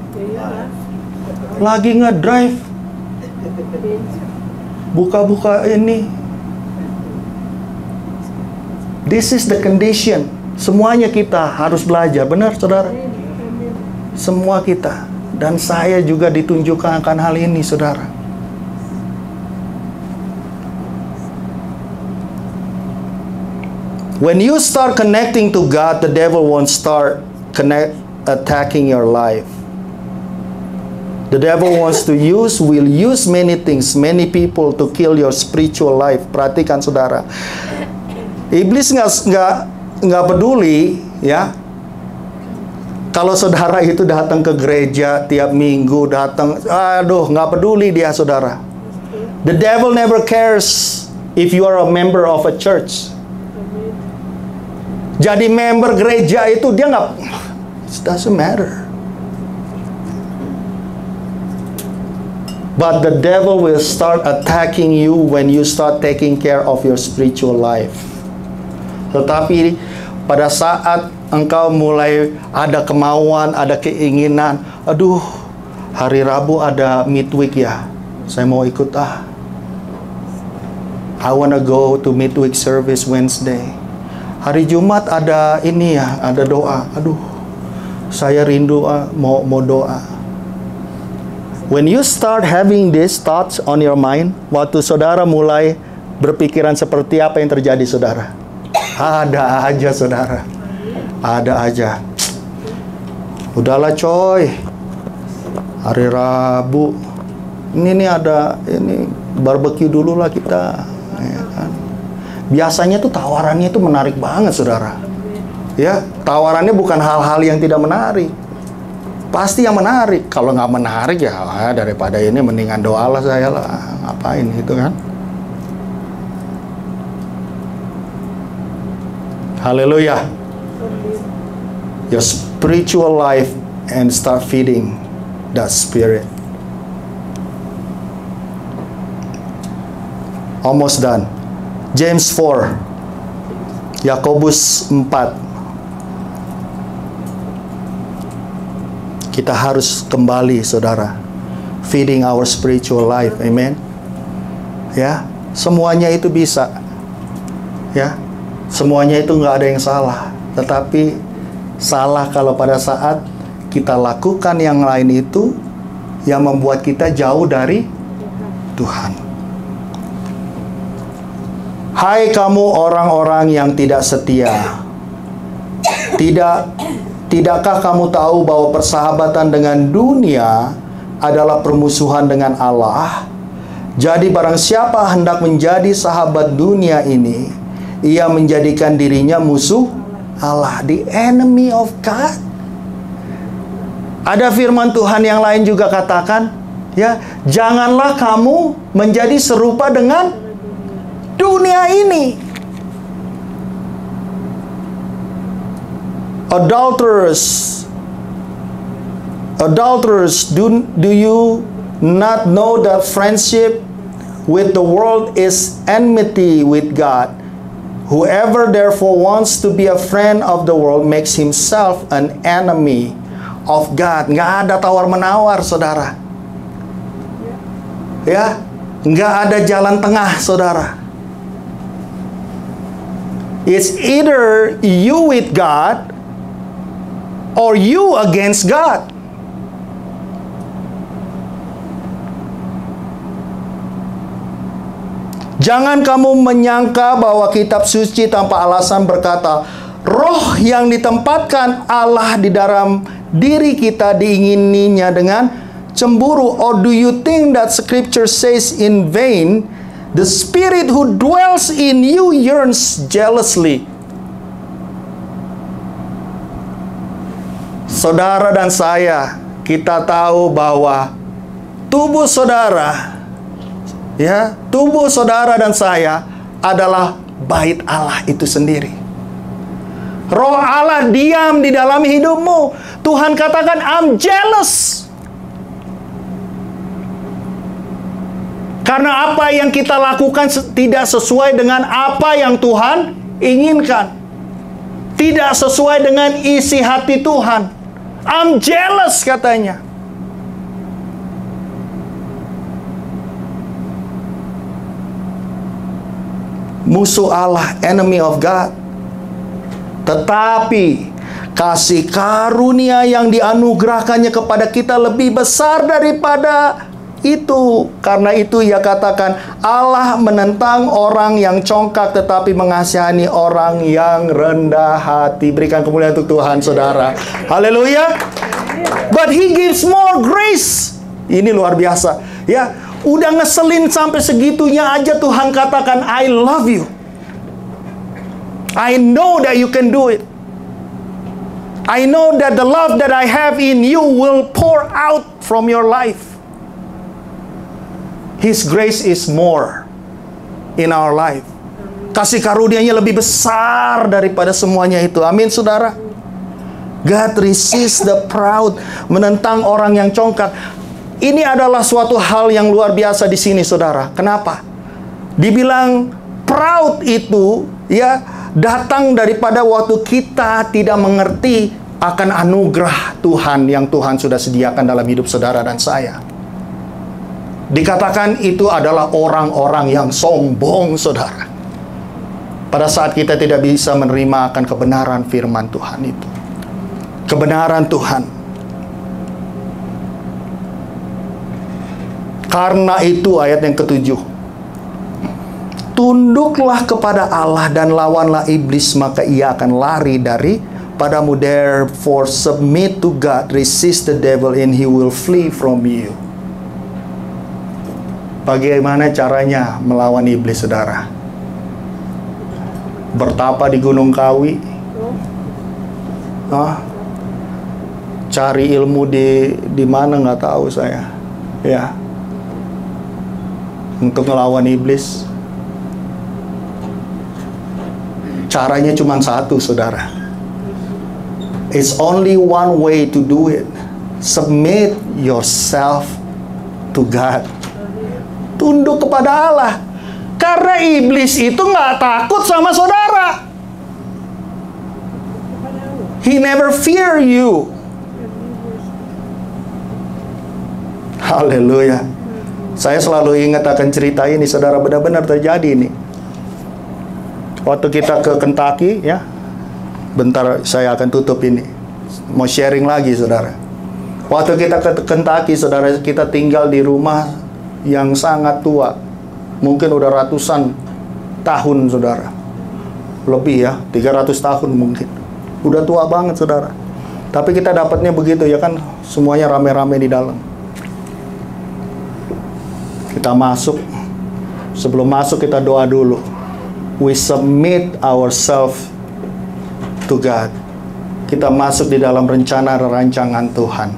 Lagi ngedrive, buka-buka ini. This is the condition. Semuanya kita harus belajar, benar, saudara? Semua kita. Dan saya juga ditunjukkan akan hal ini, saudara. When you start connecting to God, the devil won't start attacking your life. The devil will use many things, many people to kill your spiritual life. Perhatikan saudara. Iblis nggak peduli, ya. Kalau saudara itu datang ke gereja tiap minggu, nggak peduli dia, saudara. The devil never cares if you are a member of a church. Jadi member gereja itu dia nggak, it doesn't matter. But the devil will start attacking you when you start taking care of your spiritual life. Tetapi pada saat engkau mulai ada kemauan, ada keinginan, aduh, hari Rabu ada midweek ya, saya mau ikut I wanna go to midweek service Wednesday. Hari Jumat ada ini ya, ada doa. Aduh, saya rindu mau doa. When you start having these thoughts on your mind, waktu saudara mulai berpikiran seperti apa yang terjadi, saudara? Ada aja, saudara. Ada aja. Udahlah coy, hari Rabu ini ada ini barbecue dulu lah kita, ya kan? Biasanya tuh tawarannya itu menarik banget, saudara. Ya, tawarannya bukan hal-hal yang tidak menarik. Pasti yang menarik. Kalau nggak menarik ya daripada ini mendingan doa lah saya lah. Ngapain gitu kan? Haleluya. Your spiritual life and start feeding that spirit. Almost done. James 4. Yakobus 4. Kita harus kembali, saudara, feeding our spiritual life. Amen. Ya, semuanya itu bisa. Ya, semuanya itu nggak ada yang salah. Tetapi salah kalau pada saat kita lakukan yang lain itu yang membuat kita jauh dari Tuhan. Hai kamu orang-orang yang tidak setia. Tidakkah kamu tahu bahwa persahabatan dengan dunia adalah permusuhan dengan Allah? Jadi barang siapa hendak menjadi sahabat dunia ini, ia menjadikan dirinya musuh Allah, the enemy of God. Ada firman Tuhan yang lain juga katakan, ya, janganlah kamu menjadi serupa dengan dunia ini. Adulterers, do you not know that friendship with the world is enmity with God? Whoever therefore wants to be a friend of the world makes himself an enemy of God. Nggak ada tawar-menawar, saudara. Ya, nggak ada jalan tengah, saudara. It's either you with God or you against God. Jangan kamu menyangka bahwa kitab suci tanpa alasan berkata, roh yang ditempatkan Allah di dalam diri kita diingininya dengan cemburu. Or do you think that scripture says in vain, the spirit who dwells in you yearns jealously? Saudara dan saya, kita tahu bahwa tubuh saudara, ya, tubuh saudara dan saya adalah bait Allah itu sendiri. Roh Allah diam di dalam hidupmu. Tuhan katakan, I'm jealous. Karena apa yang kita lakukan tidak sesuai dengan apa yang Tuhan inginkan. Tidak sesuai dengan isi hati Tuhan. I'm jealous, katanya. Musuh Allah, enemy of God. Tetapi kasih karunia yang dianugerahkannya kepada kita lebih besar daripada itu. Karena itu ia katakan, Allah menentang orang yang congkak tetapi mengasihani orang yang rendah hati. Berikan kemuliaan untuk Tuhan, saudara. Haleluya. But he gives more grace. Ini luar biasa. Ya, udah ngeselin sampai segitunya aja Tuhan katakan, I love you. I know that you can do it. I know that the love that I have in you will pour out from your life. His grace is more in our life. Kasih karunia-Nya lebih besar daripada semuanya itu. Amin, saudara. God resists the proud, menentang orang yang congkak. Ini adalah suatu hal yang luar biasa di sini, saudara. Kenapa? Dibilang proud itu ya datang daripada waktu kita tidak mengerti akan anugerah Tuhan yang Tuhan sudah sediakan dalam hidup saudara dan saya. Dikatakan itu adalah orang-orang yang sombong, saudara. Pada saat kita tidak bisa menerima akan kebenaran firman Tuhan itu. Kebenaran Tuhan. Karena itu ayat yang ke-7. Tunduklah kepada Allah dan lawanlah iblis, maka ia akan lari daripadamu. Therefore submit to God, resist the devil and he will flee from you. Bagaimana caranya melawan iblis, saudara? Bertapa di Gunung Kawi? Cari ilmu di mana nggak tahu saya. Ya. Untuk melawan iblis. Caranya cuma satu, saudara. It's only one way to do it. Submit yourself to God. Tunduk kepada Allah. Karena iblis itu nggak takut sama saudara. He never fear you. Haleluya. Saya selalu ingat akan cerita ini, saudara, benar-benar terjadi ini. Waktu kita ke Kentucky, ya. Bentar saya akan tutup ini. Mau sharing lagi, saudara. Waktu kita ke Kentucky, saudara, kita tinggal di rumah yang sangat tua. Mungkin udah ratusan tahun, saudara. Lebih ya, 300 tahun mungkin. Udah tua banget, saudara. Tapi kita dapatnya begitu, ya kan. Semuanya rame-rame di dalam. Kita masuk. Sebelum masuk kita doa dulu. We submit ourselves to God. Kita masuk di dalam rencana dan rancangan Tuhan.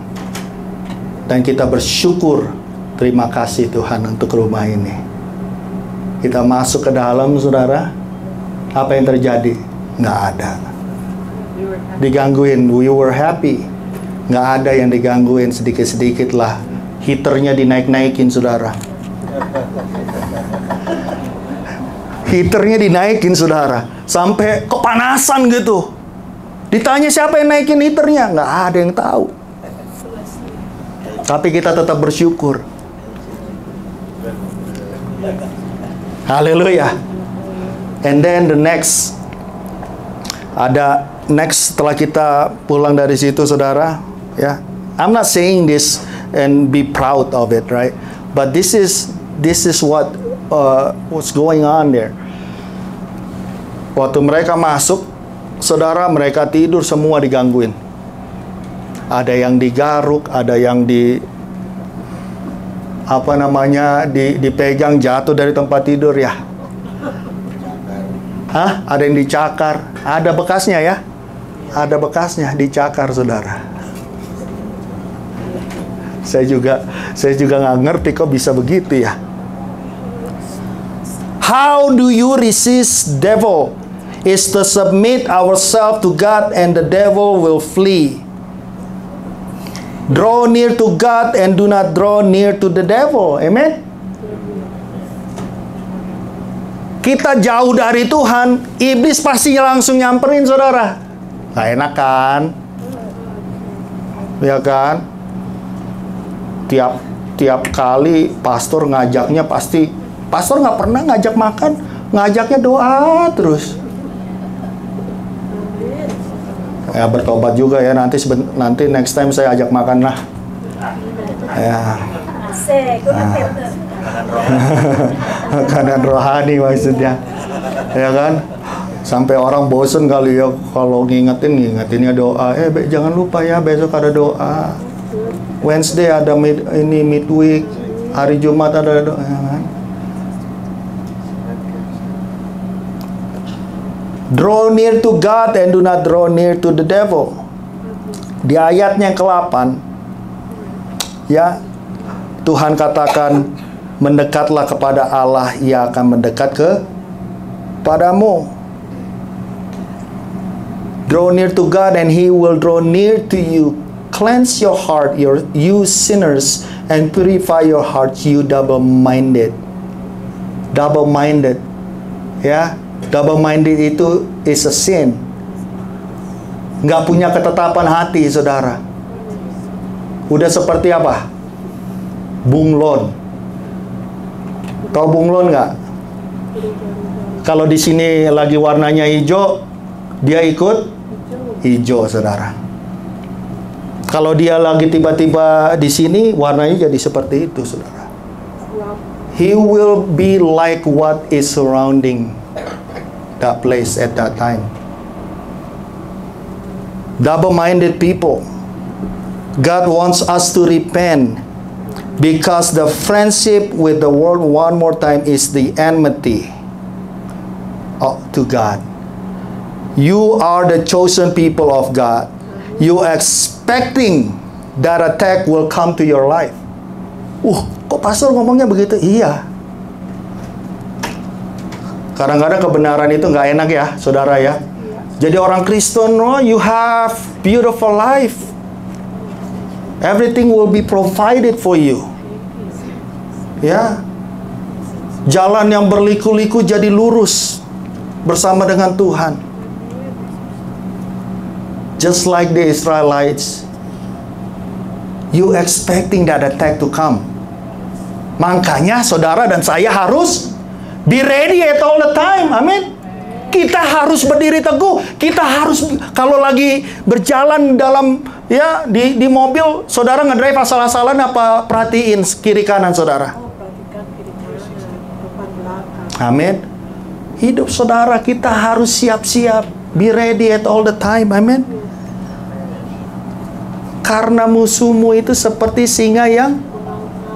Dan kita bersyukur, terima kasih Tuhan untuk rumah ini. Kita masuk ke dalam, saudara. Apa yang terjadi? Nggak ada. Digangguin, we were happy. Nggak ada yang digangguin, sedikit-sedikit lah. Heaternya dinaik-naikin, saudara. Heaternya dinaikin, saudara. Sampai kepanasan gitu. Ditanya siapa yang naikin heaternya? Nggak ada yang tahu. Tapi kita tetap bersyukur. Haleluya. And then the next. Setelah kita pulang dari situ, saudara. Ya, I'm not saying this and be proud of it, right? But this is what's going on there. Waktu mereka masuk, saudara, mereka tidur semua digangguin. Ada yang digaruk, ada yang dipegang jatuh dari tempat tidur ya. Ada yang dicakar, ada bekasnya ya. Ada bekasnya dicakar, saudara. Saya juga nggak ngerti kok bisa begitu ya. How do you resist devil? Is to submit ourselves to God and the devil will flee. Draw near to God and do not draw near to the devil. Amen. Kita jauh dari Tuhan, iblis pasti langsung nyamperin, saudara. Gak enak kan? Ya kan? Tiap kali pastor ngajaknya pasti, pastor nggak pernah ngajak makan, ngajaknya doa terus. Ya bertobat juga ya, nanti next time saya ajak makan lah. Ya. Makanan rohani maksudnya. Ya kan? Sampai orang bosen kali ya kalau ngingetinnya doa. Jangan lupa ya besok ada doa. Wednesday ada midweek, hari Jumat ada Draw near to God and do not draw near to the devil. Di ayatnya yang ke-8, ya, Tuhan katakan, mendekatlah kepada Allah, Ia akan mendekat kepadamu. Draw near to God and He will draw near to you. Cleanse your heart, you sinners, and purify your heart, you double-minded. Double-minded. Ya, double-minded itu is a sin. Nggak punya ketetapan hati, saudara. Udah seperti apa? Bunglon. Tahu bunglon nggak? Kalau di sini lagi warnanya hijau, dia ikut hijau, saudara. Kalau dia lagi tiba-tiba di sini, warnanya jadi seperti itu, saudara. He will be like what is surrounding that place at that time. Double-minded people. God wants us to repent because the friendship with the world, one more time, is the enmity to God. You are the chosen people of God. You expecting that attack will come to your life. Kok pastor ngomongnya begitu? Iya. Kadang-kadang kebenaran itu nggak enak ya, saudara ya. Jadi orang Kristen, you have beautiful life. Everything will be provided for you. Ya. Jalan yang berliku-liku jadi lurus bersama dengan Tuhan. Just like the Israelites, you expecting that attack to come. Makanya saudara dan saya harus be ready at all the time. Amin. Kita harus berdiri teguh. Kita harus, kalau lagi berjalan dalam, ya, di mobil, saudara ngedrive asal-asalan apa perhatiin kiri kanan saudara? Perhatikan kiri kanan, depan belakang. Amin. Hidup saudara kita harus siap-siap. Be ready at all the time. Amin. Karena musuhmu itu seperti singa yang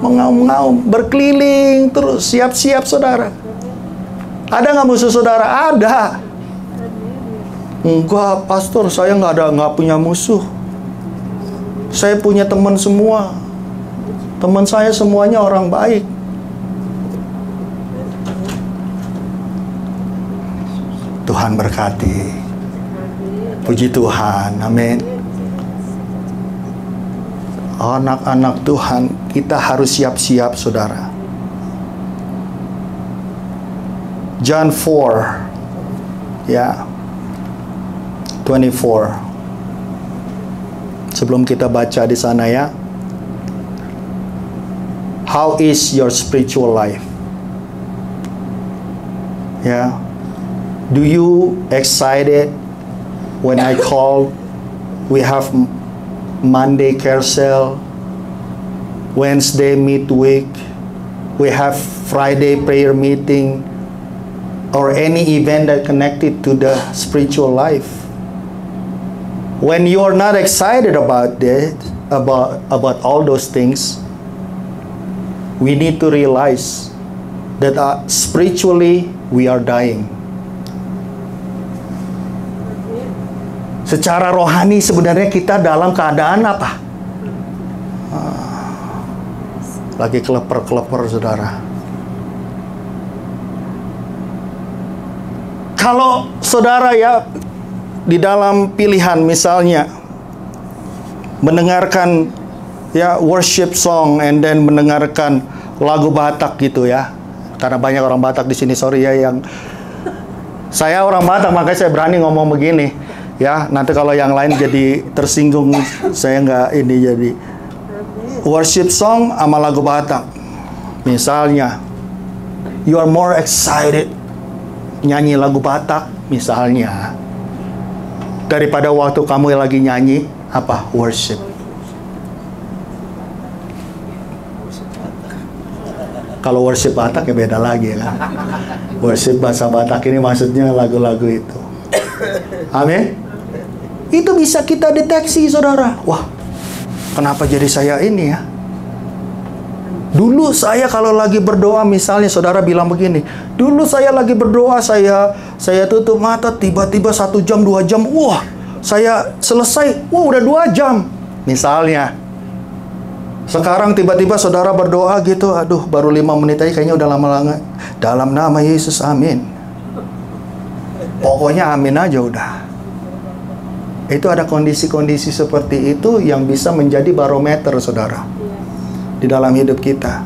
mengaum-ngaum, berkeliling terus, siap-siap saudara. Ada nggak musuh saudara? Ada. Enggak, pastor, saya nggak punya musuh. Saya punya teman semua. Teman saya semuanya orang baik. Tuhan berkati. Puji Tuhan. Amin. Anak-anak Tuhan, kita harus siap-siap, saudara. John 4, ya, 24. Sebelum kita baca di sana, ya. How is your spiritual life? Ya. Do you excited when I call? We have Monday carousel, Wednesday midweek, we have Friday prayer meeting, or any event that connected to the spiritual life. When you are not excited about it, about all those things, we need to realize that spiritually we are dying. Secara rohani sebenarnya kita dalam keadaan apa? Lagi keleper-keleper, saudara. Kalau saudara, ya, di dalam pilihan misalnya mendengarkan, ya, worship song and then mendengarkan lagu Batak gitu, ya. Karena banyak orang Batak di sini, sorry ya, yang saya orang Batak makanya saya berani ngomong begini. Ya, nanti kalau yang lain jadi tersinggung, saya nggak ini jadi. Worship song sama lagu Batak. Misalnya, you are more excited nyanyi lagu Batak, misalnya, daripada waktu kamu lagi nyanyi, apa? Worship. Kalau worship Batak ya beda lagi, kan? Worship bahasa Batak ini maksudnya lagu-lagu itu. Amin. Itu bisa kita deteksi, saudara. Wah, kenapa jadi saya ini ya? Dulu saya kalau lagi berdoa, misalnya saudara bilang begini, dulu saya lagi berdoa, saya tutup mata, tiba-tiba 1 jam, 2 jam, wah, saya selesai, wah udah 2 jam. Misalnya, sekarang tiba-tiba saudara berdoa gitu, aduh baru 5 menit aja kayaknya udah lama-lama. Dalam nama Yesus, amin. Pokoknya amin aja udah. Itu ada kondisi-kondisi seperti itu yang bisa menjadi barometer saudara di dalam hidup kita.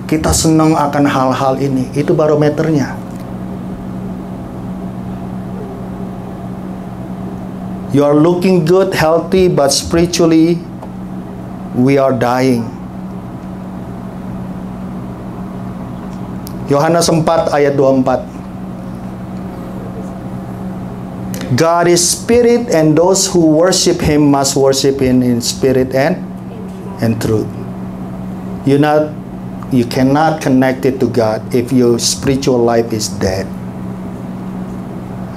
Kita senang akan hal-hal ini, itu barometernya. You are looking good, healthy, but spiritually we are dying. Yohanes 4 ayat 24. God is spirit, and those who worship Him must worship Him in spirit and truth. You cannot connect it to God if your spiritual life is dead.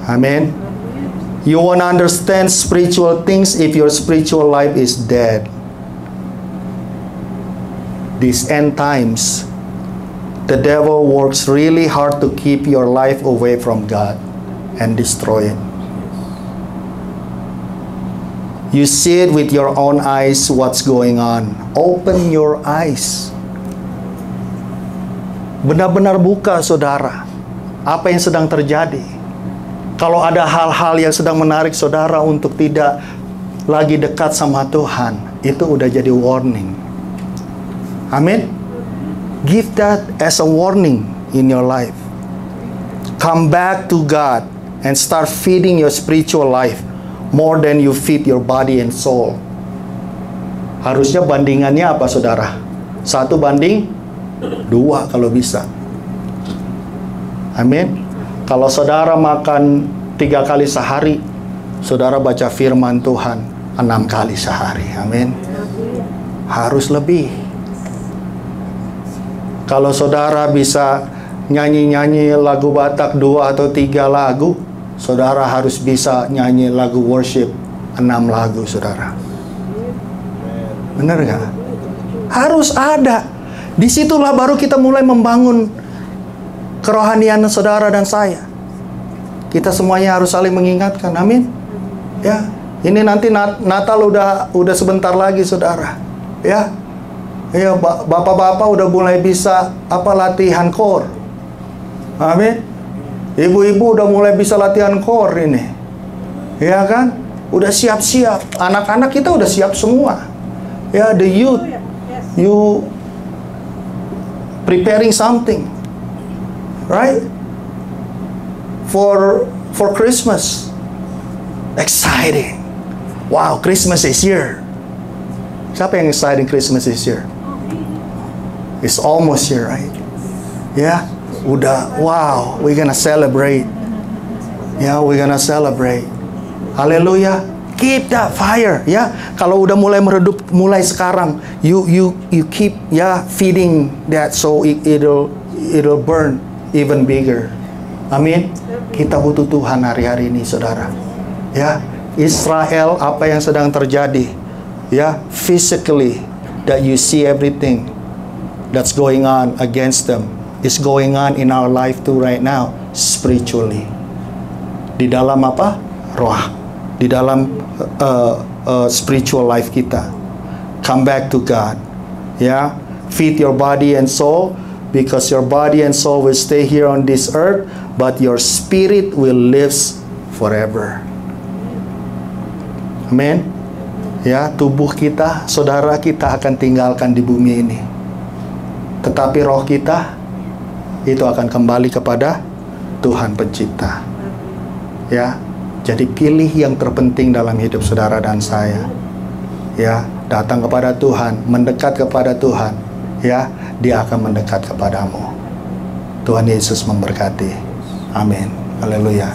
Amen. You won't understand spiritual things if your spiritual life is dead. These end times, the devil works really hard to keep your life away from God and destroy it. You see it with your own eyes what's going on. Open your eyes. Benar-benar buka saudara. Apa yang sedang terjadi. Kalau ada hal-hal yang sedang menarik saudara untuk tidak lagi dekat sama Tuhan, itu udah jadi warning. Amin. Give that as a warning in your life. Come back to God and start feeding your spiritual life more than you feed your body and soul. Harusnya bandingannya apa saudara? 1:2 kalau bisa. Amin. Kalau saudara makan 3 kali sehari, saudara baca firman Tuhan 6 kali sehari. Amin. Harus lebih. Kalau saudara bisa nyanyi-nyanyi lagu Batak 2 atau 3 lagu, saudara harus bisa nyanyi lagu worship 6 lagu saudara. Benar gak? Harus ada. Disitulah baru kita mulai membangun kerohanian saudara dan saya. Kita semuanya harus saling mengingatkan. Amin. Ya, ini nanti Natal udah sebentar lagi saudara. Ya. Ya, bapak-bapak udah mulai bisa latihan core. Amin. Ibu-ibu udah mulai bisa latihan core ini. Ya kan? Udah siap-siap. Anak-anak kita udah siap semua. Ya, the youth. You preparing something. Right? For Christmas. Exciting. Wow, Christmas is here. Siapa yang exciting Christmas is here? It's almost here, right? Ya, udah, wow, we're gonna celebrate. Ya, we're gonna celebrate. Haleluya. Keep that fire, ya. Kalau udah mulai meredup, mulai sekarang, you keep feeding that so it'll burn even bigger. Amin. Kita butuh Tuhan hari-hari ini, saudara. Ya, Israel apa yang sedang terjadi? Ya, physically that you see everything that's going on against them is going on in our life too right now, spiritually. Di dalam apa? Roh. Di dalam spiritual life kita. Come back to God. Ya, feed your body and soul, because your body and soul will stay here on this earth, but your spirit will live forever. Amen. Ya, tubuh kita, saudara kita akan tinggalkan di bumi ini. Tetapi roh kita itu akan kembali kepada Tuhan Pencipta. Ya, jadi pilih yang terpenting dalam hidup saudara dan saya. Ya, datang kepada Tuhan, mendekat kepada Tuhan. Ya, Dia akan mendekat kepadamu. Tuhan Yesus memberkati. Amin. Haleluya.